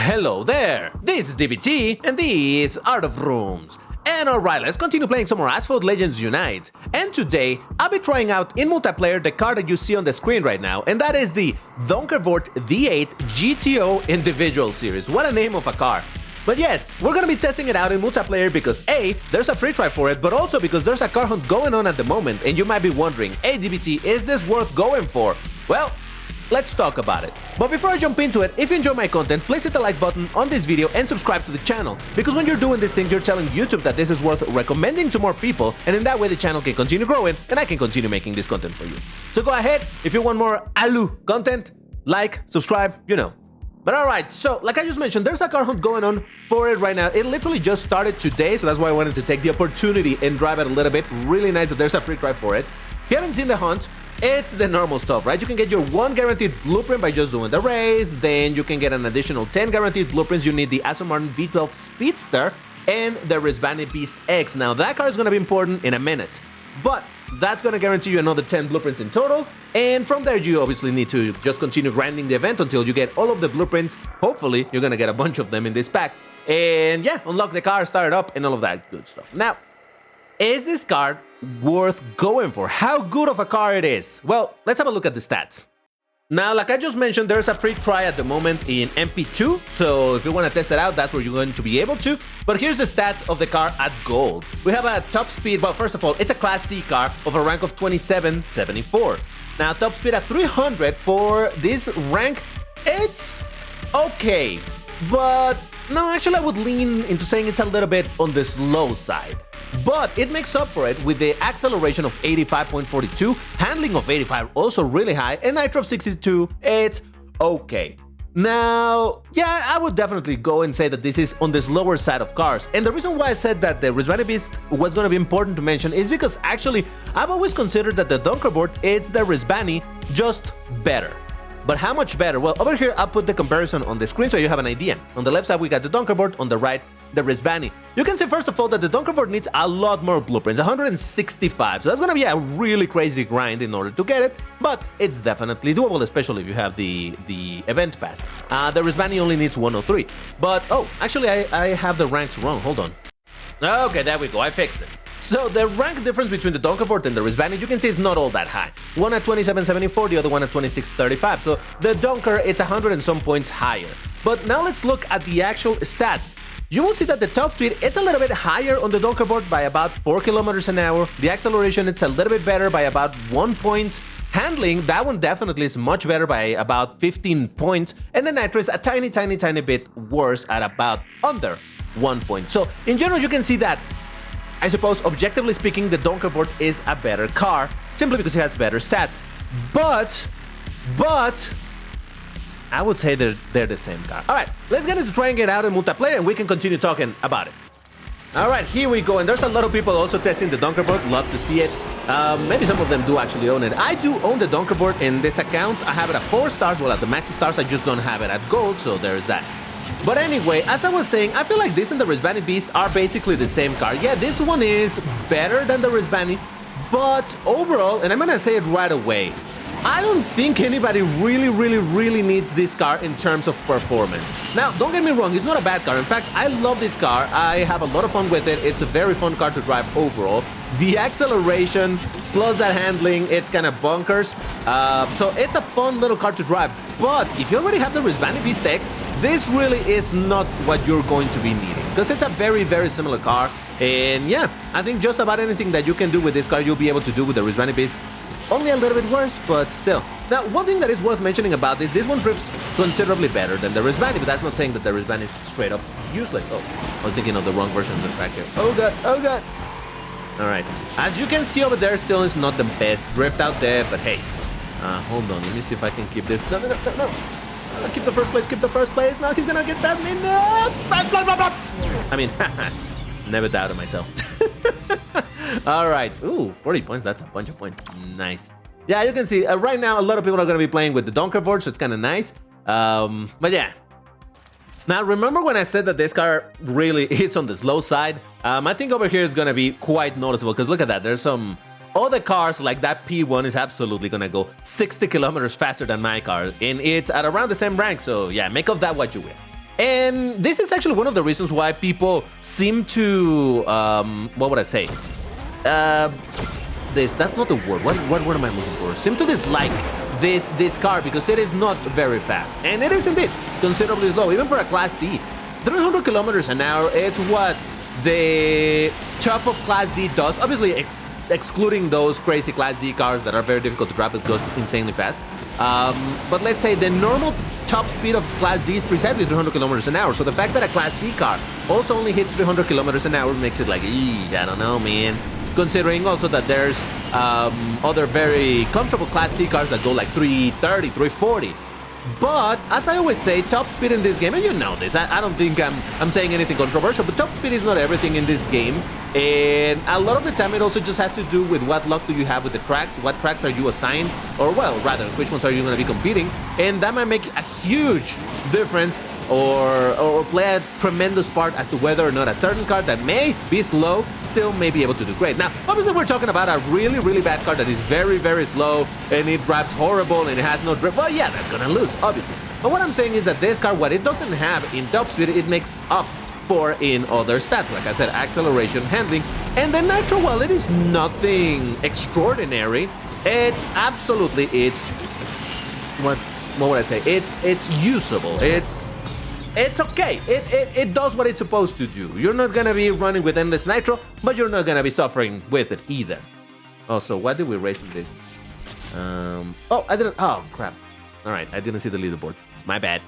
Hello there, this is DBT and this is Art of Rooms. And alright, let's continue playing some more Asphalt Legends Unite. And today, I'll be trying out in multiplayer the car that you see on the screen right now, and that is the Donkervoort V8 GTO Individual Series. What a name of a car. But yes, we're gonna be testing it out in multiplayer because A, there's a free try for it, but also because there's a car hunt going on at the moment, and you might be wondering, hey DBT, is this worth going for? Well, let's talk about it. But before I jump into it, if you enjoy my content, please hit the like button on this video and subscribe to the channel, because when you're doing these things, you're telling YouTube that this is worth recommending to more people, and in that way the channel can continue growing and I can continue making this content for you. So go ahead, if you want more ALU content, like, subscribe, you know. But alright, so like I just mentioned, there's a car hunt going on for it right now. It literally just started today, so that's why I wanted to take the opportunity and drive it a little bit. Really nice that there's a free try for it. If you haven't seen the hunt, it's the normal stuff, right? You can get your 1 guaranteed blueprint by just doing the race, then you can get an additional 10 guaranteed blueprints. You need the Aston Martin V12 Speedster and the Rizvani Beast X. Now that car is going to be important in a minute, but that's going to guarantee you another 10 blueprints in total, and from there you obviously need to just continue grinding the event until you get all of the blueprints. Hopefully you're going to get a bunch of them in this pack, and yeah, unlock the car, start it up, and all of that good stuff. Now, is this car worth going for? How good of a car it is? Well, let's have a look at the stats. Now, like I just mentioned, there's a free try at the moment in MP2, so if you want to test it out, that's where you're going to be able to. But here's the stats of the car at gold. We have a top speed, well, first of all, it's a Class C car of a rank of 2774. Now, top speed at 300 for this rank, it's okay. But no, actually I would lean into saying it's a little bit on the slow side. But it makes up for it with the acceleration of 85.42, handling of 85 also really high, and nitro of 62, it's okay. Now, yeah, I would definitely go and say that this is on the slower side of cars, and the reason why I said that the Rizvani Beast was going to be important to mention is because actually I've always considered that the Donkervoort is the Rizvani, just better. But how much better? Well, over here I'll put the comparison on the screen so you have an idea. On the left side we got the Donkervoort, on the right the Rizvani. You can see first of all that the Donkervoort needs a lot more blueprints, 165, so that's gonna be a really crazy grind in order to get it, but it's definitely doable, especially if you have the event pass. The Rizvani only needs 103, but oh, actually I have the ranks wrong, hold on. Okay, there we go, I fixed it. So the rank difference between the Donkervoort and the Rizvani, you can see is not all that high. One at 2774, the other one at 2635, so the Donker, it's 100 and some points higher. But now let's look at the actual stats. You will see that the top speed, it's a little bit higher on the Donkervoort by about 4 kilometers an hour. The acceleration, it's a little bit better by about 1 point. Handling, that one definitely is much better by about 15 points. And the nitro is a tiny bit worse at about under 1 point. So in general, you can see that, I suppose, objectively speaking, the Donkervoort is a better car, simply because it has better stats. But, I would say they're the same car. Alright, let's get into trying it out in multiplayer and we can continue talking about it. Alright, here we go, and there's a lot of people also testing the Donkervoort, love to see it. Maybe some of them do actually own it. I do own the Donkervoort in this account. I have it at 4 stars, well at the maxi stars, I just don't have it at gold, so there's that. But anyway, as I was saying, I feel like this and the Rizvani Beast are basically the same car. Yeah, this one is better than the Rizvani, but overall, and I'm gonna say it right away, I don't think anybody really needs this car in terms of performance. Now, don't get me wrong, it's not a bad car. In fact, I love this car. I have a lot of fun with it. It's a very fun car to drive overall. The acceleration plus that handling, it's kind of bonkers. So it's a fun little car to drive. But if you already have the Rizvani Beast X, this really is not what you're going to be needing, because it's a very similar car. And yeah, I think just about anything that you can do with this car, you'll be able to do with the Rizvani Beast. Only a little bit worse, but still. Now, one thing that is worth mentioning about this one drifts considerably better than the Rizvani, but that's not saying that the Rizvani is straight up useless. Oh, I was thinking of the wrong version of the track here. Oh god. Alright, as you can see over there, still is not the best drift out there, but hey. Hold on, let me see if I can keep this. No. Keep the first place. No, he's gonna get past me. No! I mean, never doubted myself. Alright, ooh, 40 points, that's a bunch of points. Nice. Yeah, you can see, right now, a lot of people are going to be playing with the Donkervoort, so it's kind of nice. But yeah. Now, remember when I said that this car really is on the slow side? I think over here is going to be quite noticeable, because look at that, there's some other cars, like that P1 is absolutely going to go 60 kilometers faster than my car, and it's at around the same rank, so yeah, make of that what you will. And this is actually one of the reasons why people seem to, what would I say? That's not the word. What word am I looking for? Seem to dislike this car because it is not very fast. And it is indeed considerably slow, even for a Class C. 300 kilometers an hour, it's what the top of Class D does. Obviously, excluding those crazy Class D cars that are very difficult to drive, it goes insanely fast. But let's say the normal top speed of Class D is precisely 300 kilometers an hour. So the fact that a Class C car also only hits 300 kilometers an hour makes it like, I don't know, man. Considering also that there's other very comfortable Class C cars that go like 330, 340. But as I always say, top speed in this game, and you know this, I don't think I'm saying anything controversial, but top speed is not everything in this game. And a lot of the time it also just has to do with what luck do you have with the tracks, what tracks are you assigned, or well, rather, which ones are you going to be competing. And that might make a huge difference or play a tremendous part as to whether or not a certain car that may be slow still may be able to do great. Now, obviously we're talking about a really bad car that is very slow and it drives horrible and it has no grip. Well, yeah, that's gonna lose, obviously. But what I'm saying is that this car, what it doesn't have in top speed, it makes up for in other stats. Like I said, acceleration, handling, and the nitro, while it is nothing extraordinary, it's what would I say? It's usable. It's okay. It does what it's supposed to do. You're not gonna be running with endless nitro, but you're not gonna be suffering with it either. Also, why did we race in this? Oh, I didn't. Oh, crap. All right, I didn't see the leaderboard. My bad.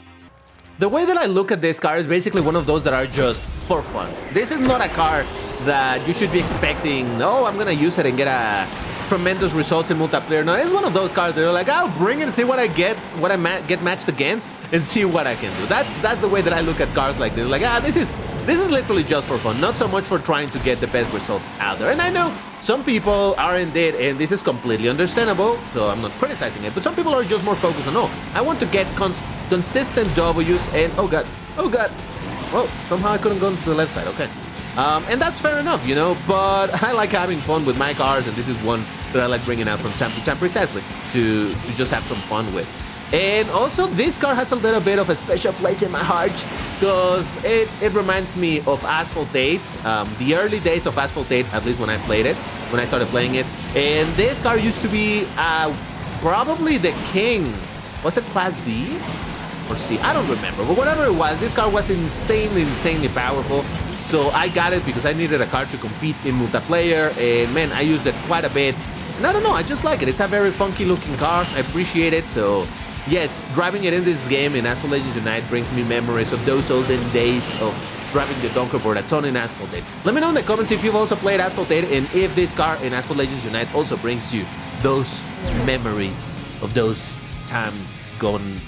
The way that I look at this car is basically one of those that are just for fun. This is not a car that you should be expecting, oh, I'm gonna use it and get a tremendous results in multiplayer. No, it's one of those cars that are like, I'll bring it and see what I get, what I get matched against, and see what I can do. That's the way that I look at cars like this. Like, this is literally just for fun, not so much for trying to get the best results out there. And I know some people are indeed, and this is completely understandable, so I'm not criticizing it, but some people are just more focused on, I want to get consistent W's, and oh god, well, somehow I couldn't go into the left side, okay. And that's fair enough, you know, but I like having fun with my cars, and this is one that I like bringing out from time to time precisely to just have some fun with. And also, this car has a little bit of a special place in my heart because it reminds me of Asphalt 8, the early days of Asphalt 8, at least when I played it, when I started playing it. And this car used to be probably the king. Was it Class D? Or C? I don't remember, but whatever it was, this car was insanely powerful. So I got it because I needed a car to compete in multiplayer, and man, I used it quite a bit. And I don't know, I just like it. It's a very funky looking car. I appreciate it. So yes, driving it in this game in Asphalt Legends Unite brings me memories of those olden days of driving the Donkervoort a ton in Asphalt 8. Let me know in the comments if you've also played Asphalt 8 and if this car in Asphalt Legends Unite also brings you those memories of those time gone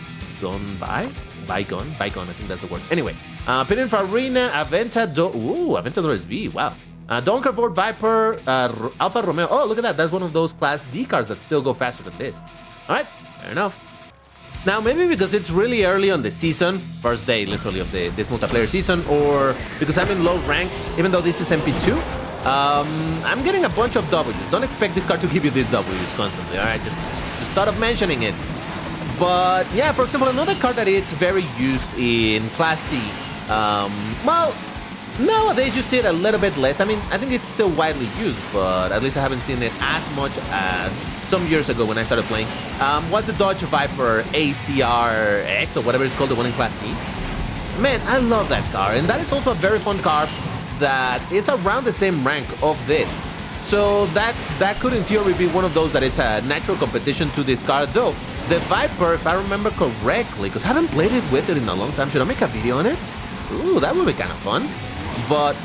by? Bygone, I think that's the word. Anyway, Pininfarina, Aventador SV, wow. Donkervoort, Viper, Alfa Romeo. Oh, look at that. That's one of those Class D cars that still go faster than this. All right, fair enough. Now, maybe because it's really early on the season, first day literally of this multiplayer season, or because I'm in low ranks, even though this is MP2, I'm getting a bunch of W's. Don't expect this car to give you these W's constantly, all right? Just thought of mentioning it. But yeah, for example, another car that it's very used in Class C, well, nowadays you see it a little bit less. I mean, I think it's still widely used, but at least I haven't seen it as much as some years ago when I started playing. Was the Dodge Viper ACRX or whatever it's called, the one in Class C. Man, I love that car, and that is also a very fun car that is around the same rank of this. So that could in theory be one of those that it's a natural competition to this car, though the Viper, if I remember correctly, because I haven't played it with it in a long time, should I make a video on it? Ooh, that would be kind of fun. But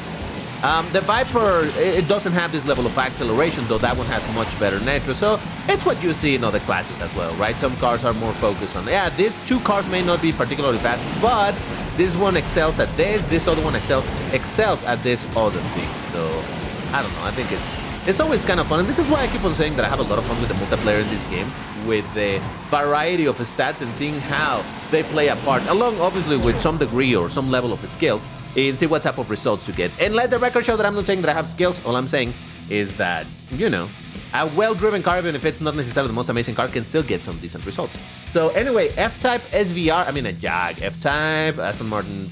the Viper, it doesn't have this level of acceleration, though that one has much better nitro, so it's what you see in other classes as well, right? Some cars are more focused on, yeah, these two cars may not be particularly fast, but this one excels at this other one excels at this other thing. So I don't know, I think it's always kind of fun, and this is why I keep on saying that I have a lot of fun with the multiplayer in this game, with the variety of stats and seeing how they play a part, along obviously with some degree or some level of skill, and see what type of results you get. And let the record show that I'm not saying that I have skills. All I'm saying is that, you know, a well-driven car, even if it's not necessarily the most amazing car, can still get some decent results. So anyway, F-Type SVR, I mean a Jag, F-Type, Aston Martin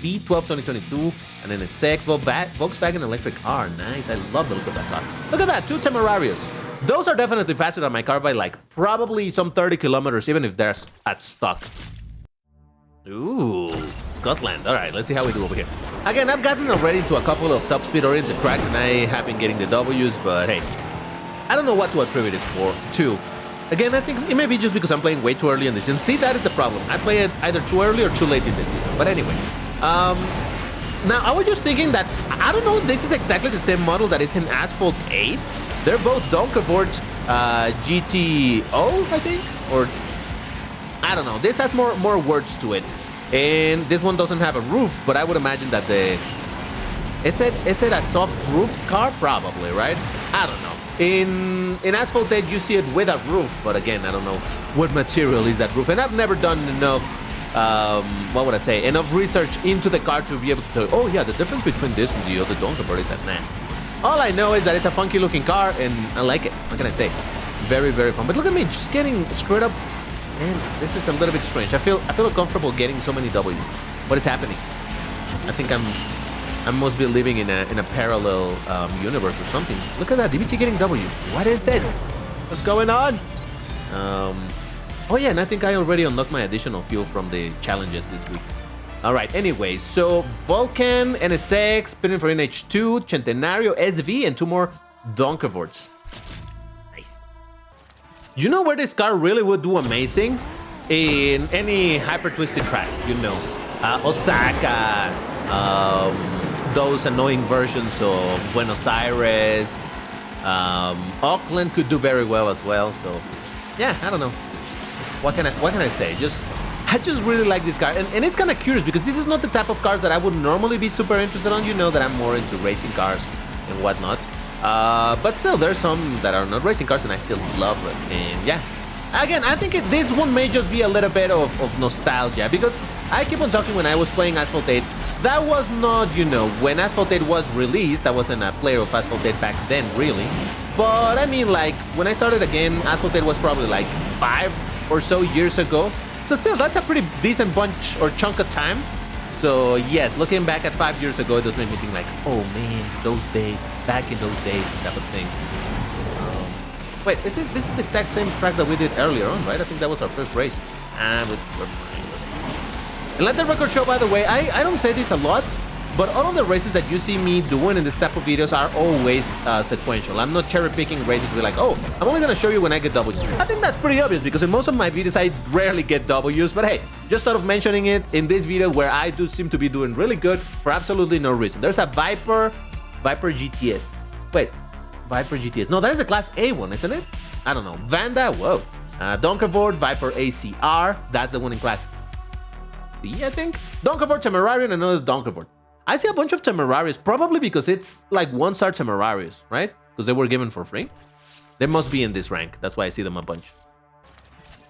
V12 2022, and then a 6 Volkswagen electric R. Nice, I love the look of that car. Look at that, 2 Temerarios. Those are definitely faster than my car by like probably some 30 kilometers, even if they're at stock. Ooh, Scotland. All right, let's see how we do over here. Again, I've gotten already to a couple of top speed oriented tracks and I have been getting the W's, but hey, I don't know what to attribute it to. Again, I think it may be just because I'm playing way too early in the season. See, that is the problem. I play it either too early or too late in the season. But anyway, now I was just thinking that, I don't know, this is exactly the same model that it's in Asphalt 8. They're both Donkervoort GTO, I think, or I don't know. This has more words to it, and this one doesn't have a roof. But I would imagine that is it a soft roof car? Probably, right? I don't know. In Asphalt 8, you see it with a roof, but again, I don't know what material is that roof, and I've never done enough. What would I say? Enough research into the car to be able to tell you, oh yeah, the difference between this and the other Donkervoort is that, nah. All I know is that it's a funky looking car and I like it. What can I say? Very, very fun. But look at me, just getting straight up. Man, this is a little bit strange. I feel uncomfortable getting so many W's. What is happening? I think I must be living in a parallel universe or something. Look at that, DBT getting W's. What is this? What's going on? Oh yeah, and I think I already unlocked my additional fuel from the challenges this week. All right, anyway, so Vulcan, NSX, Pininfarina for NH2, Centenario, SV, and 2 more Donkervoorts. Nice. You know where this car really would do amazing? In any hyper-twisted track, you know. Osaka, those annoying versions of Buenos Aires, Auckland could do very well as well, so yeah, I don't know. What can I say? I just really like this car, and it's kind of curious because this is not the type of cars that I would normally be super interested on. You know that I'm more into racing cars and whatnot, but still, there's some that are not racing cars, and I still love them. And yeah, again, I think this one may just be a little bit of nostalgia because I keep on talking when I was playing Asphalt 8. That was not, you know, when Asphalt 8 was released. I wasn't a player of Asphalt 8 back then, really. But I mean, like when I started again, Asphalt 8 was probably like 5 or so years ago. So still, that's a pretty decent bunch or chunk of time. So yes, looking back at 5 years ago, it does make me think like, oh man, those days, back in those days, type of thing. Wait, is this is the exact same track that we did earlier on, right? I think that was our first race. We're fine. And let the record show, by the way, I don't say this a lot, but all of the races that you see me doing in this type of videos are always sequential. I'm not cherry picking races to be like, oh, I'm only gonna show you when I get W's. I think that's pretty obvious because in most of my videos I rarely get W's, but hey, just sort of mentioning it in this video where I do seem to be doing really good for absolutely no reason. There's a Viper GTS. Wait, Viper GTS. No, that is a Class A one, isn't it? I don't know. Vanda, whoa. Donkervoort, Viper ACR. That's the one in Class C, I think. Donkervoort, Temerarian, and another Donkervoort. I see a bunch of Temerarios, probably because it's like 1-star Temerarios, right? Because they were given for free. They must be in this rank. That's why I see them a bunch.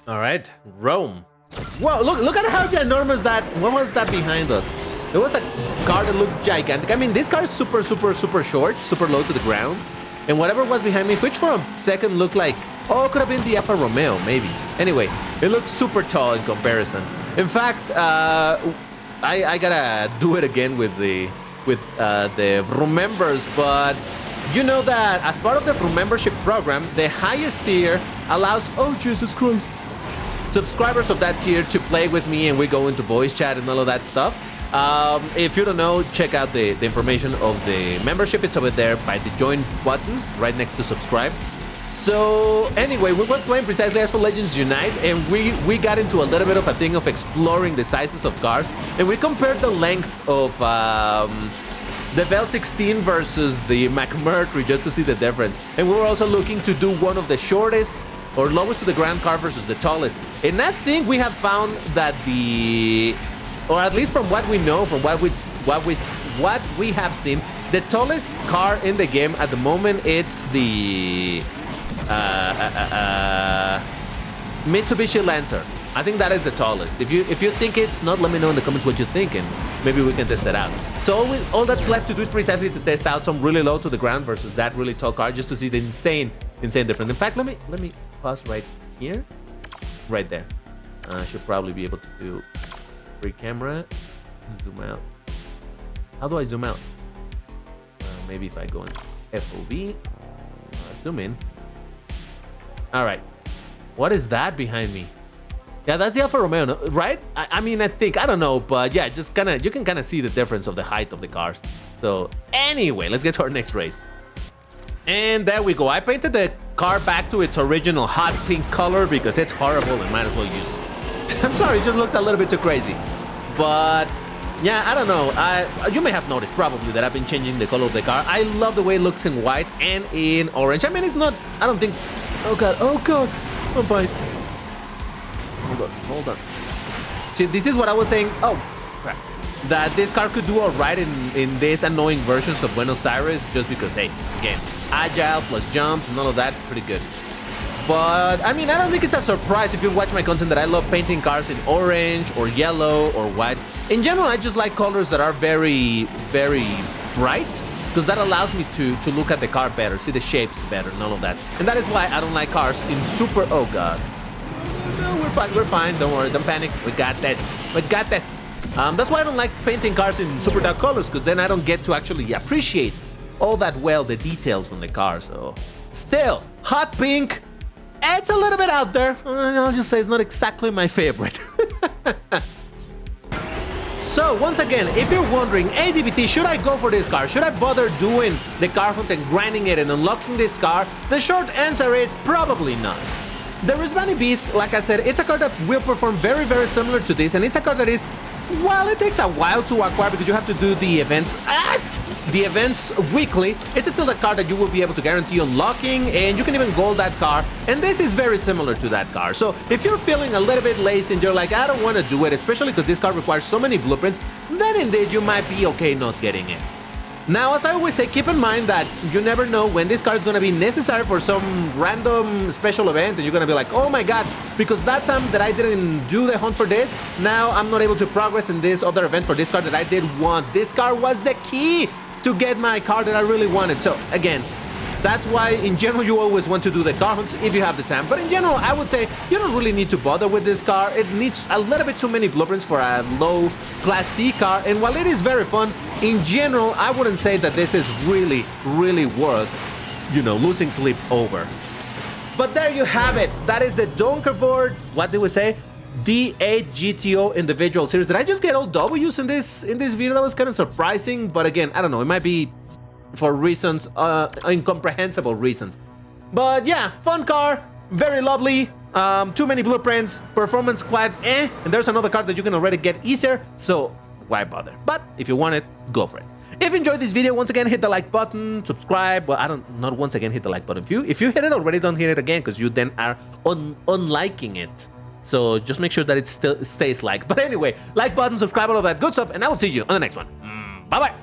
All right, Rome. Whoa, look at how ginormous that. What was that behind us? There was a car that looked gigantic. I mean, this car is super short, super low to the ground. And whatever was behind me, which for a second looked like, oh, it could have been the Alfa Romeo, maybe. Anyway, it looked super tall in comparison. In fact, I gotta do it again with the Remembers, but you know that as part of the Remembership program, the highest tier allows, oh Jesus Christ, subscribers of that tier to play with me, and we go into voice chat and all of that stuff. If you don't know, check out the information of the membership. It's over there by the join button right next to subscribe. So anyway, we were playing precisely Asphalt Legends Unite, and we got into a little bit of a thing of exploring the sizes of cars, and we compared the length of the Vel 16 versus the McMurtry just to see the difference. And we were also looking to do one of the shortest or lowest to the ground car versus the tallest. And I think we have found that or at least from what we know, from what we have seen, the tallest car in the game at the moment, it's the Mitsubishi Lancer. I think that is the tallest. If you think it's not, let me know in the comments what you think, and maybe we can test it out. So all that's left to do is precisely to test out some really low to the ground versus that really tall car, just to see the insane difference. In fact, let me pause right here, right there. I should probably be able to do free camera, zoom out. How do I zoom out? Maybe if I go in FOV, zoom in. All right, what is that behind me? Yeah, that's the Alfa Romeo, right? I mean, I think, I don't know, but yeah, just you can kind of see the difference of the height of the cars. So anyway, let's get to our next race. And there we go. I painted the car back to its original hot pink color because it's horrible and might as well use it. I'm sorry, it just looks a little bit too crazy. But yeah, I don't know. You may have noticed probably that I've been changing the color of the car. I love the way it looks in white and in orange. I mean, it's not, I don't think, oh God, I'm fine. Hold on. See, this is what I was saying. Oh, crap. That this car could do all right in these annoying versions of Buenos Aires, just because, hey, again, agile plus jumps and all of that, pretty good. But I mean, I don't think it's a surprise if you watch my content that I love painting cars in orange or yellow or white. In general, I just like colors that are very, very bright, because that allows me to look at the car better, see the shapes better and all of that. And that is why I don't like cars in super, oh God. No, we're fine, don't worry, don't panic, we got this. That's why I don't like painting cars in super dark colors, because then I don't get to actually appreciate all that well the details on the car. So still, hot pink, it's a little bit out there. I'll just say it's not exactly my favorite. So once again, if you're wondering, hey DBT, should I go for this car? Should I bother doing the car hunt and grinding it and unlocking this car? The short answer is probably not. The Rizvani Beast, like I said, it's a car that will perform very, very similar to this, and it's a car that is, well, it takes a while to acquire because you have to do the events weekly. It's still a car that you will be able to guarantee unlocking, and you can even gold that car, and this is very similar to that car. So if you're feeling a little bit lazy and you're like, I don't want to do it, especially because this car requires so many blueprints, then indeed you might be okay not getting it. Now, as I always say, keep in mind that you never know when this car is going to be necessary for some random special event, and you're going to be like, oh my God, because that time that I didn't do the hunt for this, now I'm not able to progress in this other event for this car that I did want. This car was the key to get my car that I really wanted. So again, that's why in general you always want to do the car hunts if you have the time. But in general, I would say you don't really need to bother with this car. It needs a little bit too many blueprints for a low Class C car, and while it is very fun, in general, I wouldn't say that this is really, really worth, losing sleep over. But there you have it. That is the Donkervoort, what did we say? D8 GTO individual series. Did I just get all W's in this video? That was kind of surprising, but again, I don't know. It might be for reasons, incomprehensible reasons. But yeah, fun car, very lovely. Too many blueprints, performance quite and there's another car that you can already get easier, so why bother? But if you want it, go for it. If you enjoyed this video, once again, hit the like button, subscribe. Well, not once again hit the like button. If you hit it already, don't hit it again, because you then are unliking it. So just make sure that it still stays like. But anyway, like button, subscribe, all of that good stuff, and I will see you on the next one. Bye-bye.